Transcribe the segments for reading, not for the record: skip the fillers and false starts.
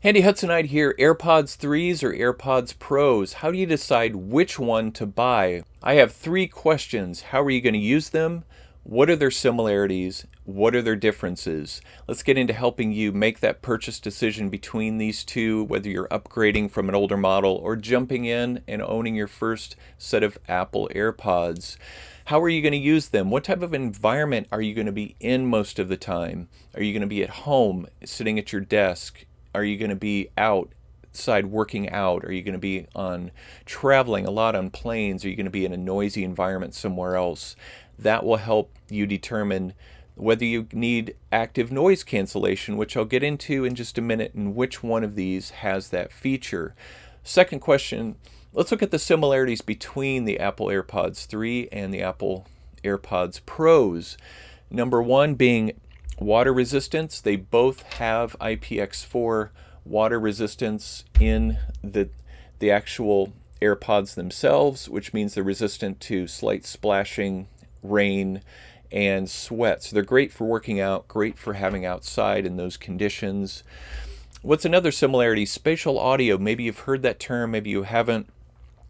Handy Hudsonite here, AirPods 3s or AirPods Pros. How do you decide which one to buy? I have three questions. How are you going to use them? What are their similarities? What are their differences? Let's get into helping you make that purchase decision between these two, whether you're upgrading from an older model or jumping in and owning your first set of Apple AirPods. How are you going to use them? What type of environment are you going to be in most of the time? Are you going to be at home, sitting at your desk? Are you going to be outside working out? Are you going to be on traveling a lot on planes? Are you going to be in a noisy environment somewhere else? That will help you determine whether you need active noise cancellation, which I'll get into in just a minute, and which one of these has that feature. Second question, let's look at the similarities between the Apple AirPods 3 and the Apple AirPods Pros. Number one being water resistance. They both have IPX4 water resistance in the actual AirPods themselves, which means they're resistant to slight splashing, rain, and sweat. So they're great for working out, great for having outside in those conditions. What's another similarity? Spatial audio. Maybe you've heard that term, maybe you haven't.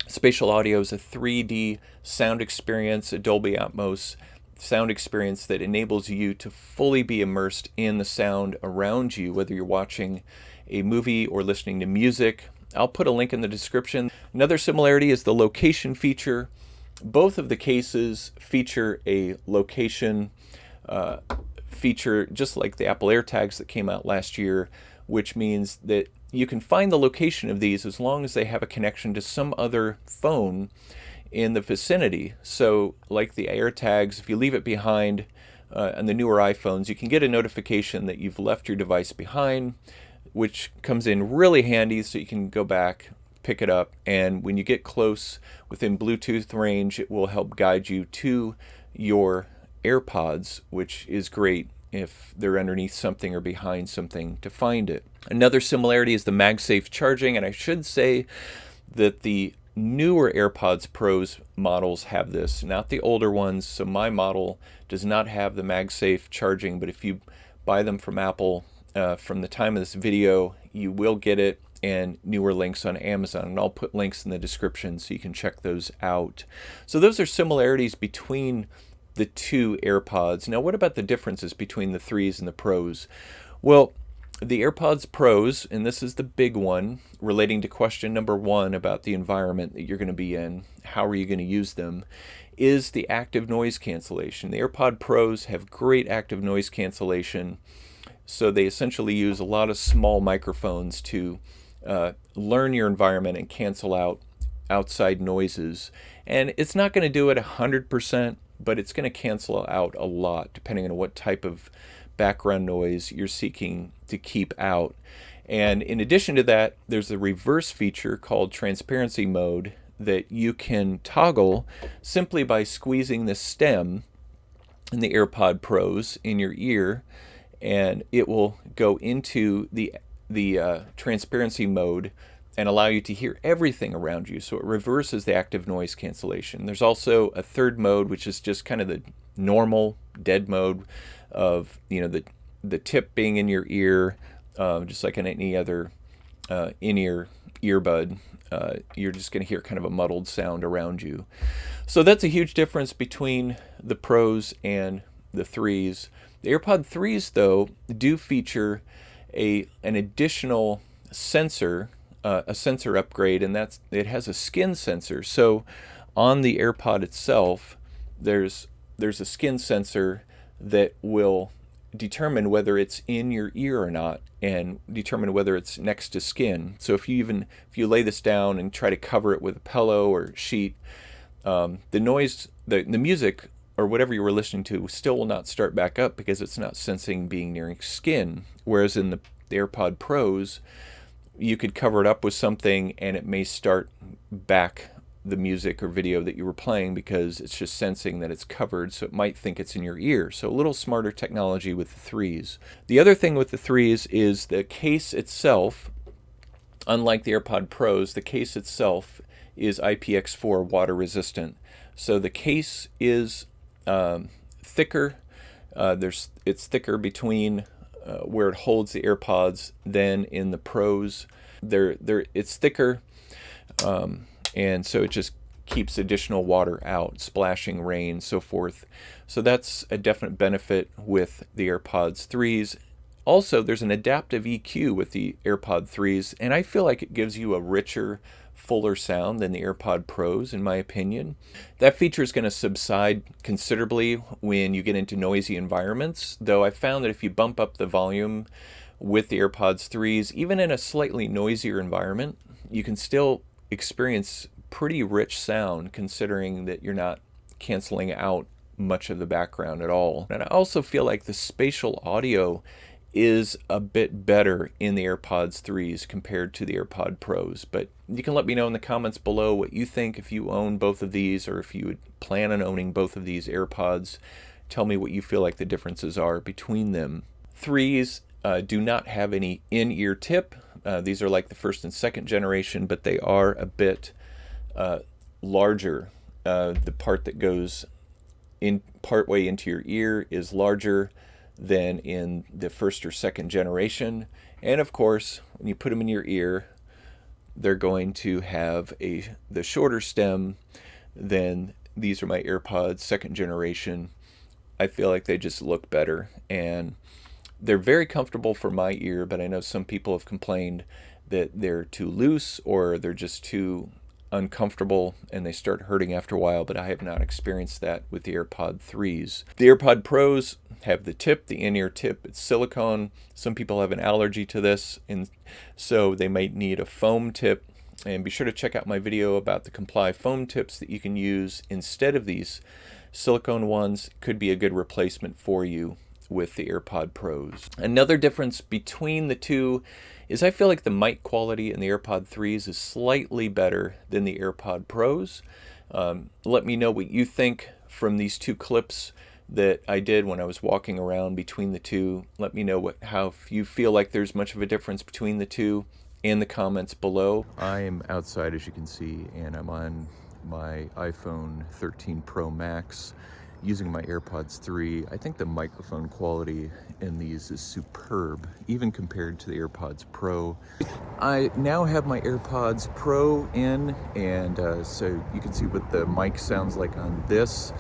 Spatial audio is a 3D sound experience, a Dolby Atmos sound experience that enables you to fully be immersed in the sound around you, whether you're watching a movie or listening to music. I'll put a link in the description. Another similarity is the location feature. Both of the cases feature a location feature, just like the Apple AirTags that came out last year, which means that you can find the location of these as long as they have a connection to some other phone in the vicinity. So like the AirTags, if you leave it behind on the newer iPhones, you can get a notification that you've left your device behind, which comes in really handy so you can go back, pick it up, and when you get close within Bluetooth range, it will help guide you to your AirPods, which is great if they're underneath something or behind something to find it. Another similarity is the MagSafe charging, and I should say that the newer AirPods Pros models have this, not the older ones. So my model does not have the MagSafe charging, but if you buy them from Apple from the time of this video, you will get it, and newer links on Amazon. And I'll put links in the description so you can check those out. So those are similarities between the two AirPods. Now, what about the differences between the 3s and the Pros? Well, the AirPods Pros, and this is the big one, relating to question number one about the environment that you're going to be in, how are you going to use them, is the active noise cancellation. The AirPod Pros have great active noise cancellation, so they essentially use a lot of small microphones to learn your environment and cancel out outside noises. And it's not going to do it 100%, but it's going to cancel out a lot, depending on what type of background noise you're seeking to keep out. And in addition to that, there's a reverse feature called transparency mode that you can toggle simply by squeezing the stem in the AirPod Pros in your ear, and it will go into the transparency mode and allow you to hear everything around you. So it reverses the active noise cancellation. There's also a third mode, which is just kind of the normal dead mode of, the tip being in your ear, just like in any other in-ear earbud. You're just going to hear kind of a muddled sound around you. So that's a huge difference between the Pros and the 3s. The AirPod 3s, though, do feature an additional sensor, a sensor upgrade, and it has a skin sensor. So on the AirPod itself, there's a skin sensor that will determine whether it's in your ear or not, and determine whether it's next to skin. So if you lay this down and try to cover it with a pillow or sheet, the noise, the music or whatever you were listening to still will not start back up because it's not sensing being near skin. Whereas in the AirPod Pros, you could cover it up with something and it may start back the music or video that you were playing because it's just sensing that it's covered, so it might think it's in your ear. So a little smarter technology with the 3s. The other thing with the 3s is the case itself. Unlike the AirPod Pros, the case itself is IPX4 water resistant. So the case is thicker. It's thicker between where it holds the AirPods than in the Pros. It's thicker, and so it just keeps additional water out, splashing rain, so forth. So that's a definite benefit with the AirPods 3s. Also, there's an adaptive EQ with the AirPod 3s, and I feel like it gives you a richer, fuller sound than the AirPod Pros, in my opinion. That feature is going to subside considerably when you get into noisy environments, though I found that if you bump up the volume with the AirPods 3s, even in a slightly noisier environment, you can still experience pretty rich sound, considering that you're not canceling out much of the background at all. And I also feel like the spatial audio is a bit better in the AirPods 3s compared to the AirPod Pros. But you can let me know in the comments below what you think if you own both of these, or if you would plan on owning both of these AirPods. Tell me what you feel like the differences are between them. 3s do not have any in-ear tip. These are like the first and second generation, but they are a bit larger. The part that goes in partway into your ear is larger than in the first or second generation. And of course, when you put them in your ear, they're going to have the shorter stem than these are my AirPods second generation. I feel like they just look better, and they're very comfortable for my ear, but I know some people have complained that they're too loose or they're just too uncomfortable and they start hurting after a while, but I have not experienced that with the AirPod 3s. The AirPod Pros have the tip, the in-ear tip. It's silicone. Some people have an allergy to this, and so they might need a foam tip. And be sure to check out my video about the Comply foam tips that you can use instead of these silicone ones. Could be a good replacement for you with the AirPod Pros. Another difference between the two is I feel like the mic quality in the AirPod 3s is slightly better than the AirPod Pros. Let me know what you think from these two clips that I did when I was walking around between the two. Let me know how you feel like there's much of a difference between the two in the comments below. I am outside, as you can see, and I'm on my iPhone 13 Pro Max using my AirPods 3. I think the microphone quality in these is superb, even compared to the AirPods Pro. I now have my AirPods Pro in, and so you can see what the mic sounds like on this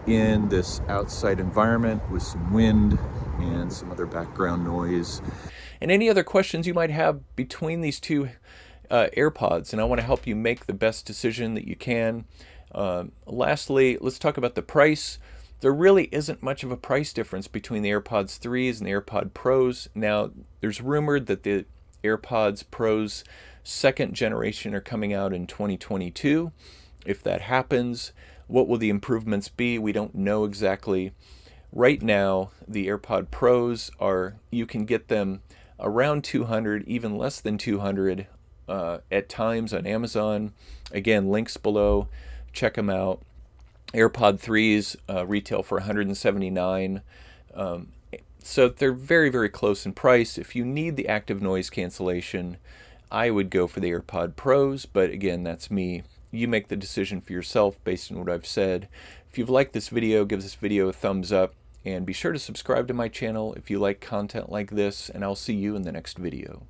in this outside environment with some wind and some other background noise. And any other questions you might have between these two AirPods, and I want to help you make the best decision that you can. Lastly, let's talk about the price. There really isn't much of a price difference between the AirPods 3s and the AirPod Pros. Now, there's rumored that the AirPods Pros second generation are coming out in 2022. If that happens, what will the improvements be? We don't know exactly. Right now, the AirPod Pros you can get them around 200, even less than 200 at times on Amazon. Again, links below. Check them out. AirPod 3s retail for $179. So they're very, very close in price. If you need the active noise cancellation, I would go for the AirPod Pros, but again, that's me. You make the decision for yourself based on what I've said. If you've liked this video, give this video a thumbs up, and be sure to subscribe to my channel if you like content like this, and I'll see you in the next video.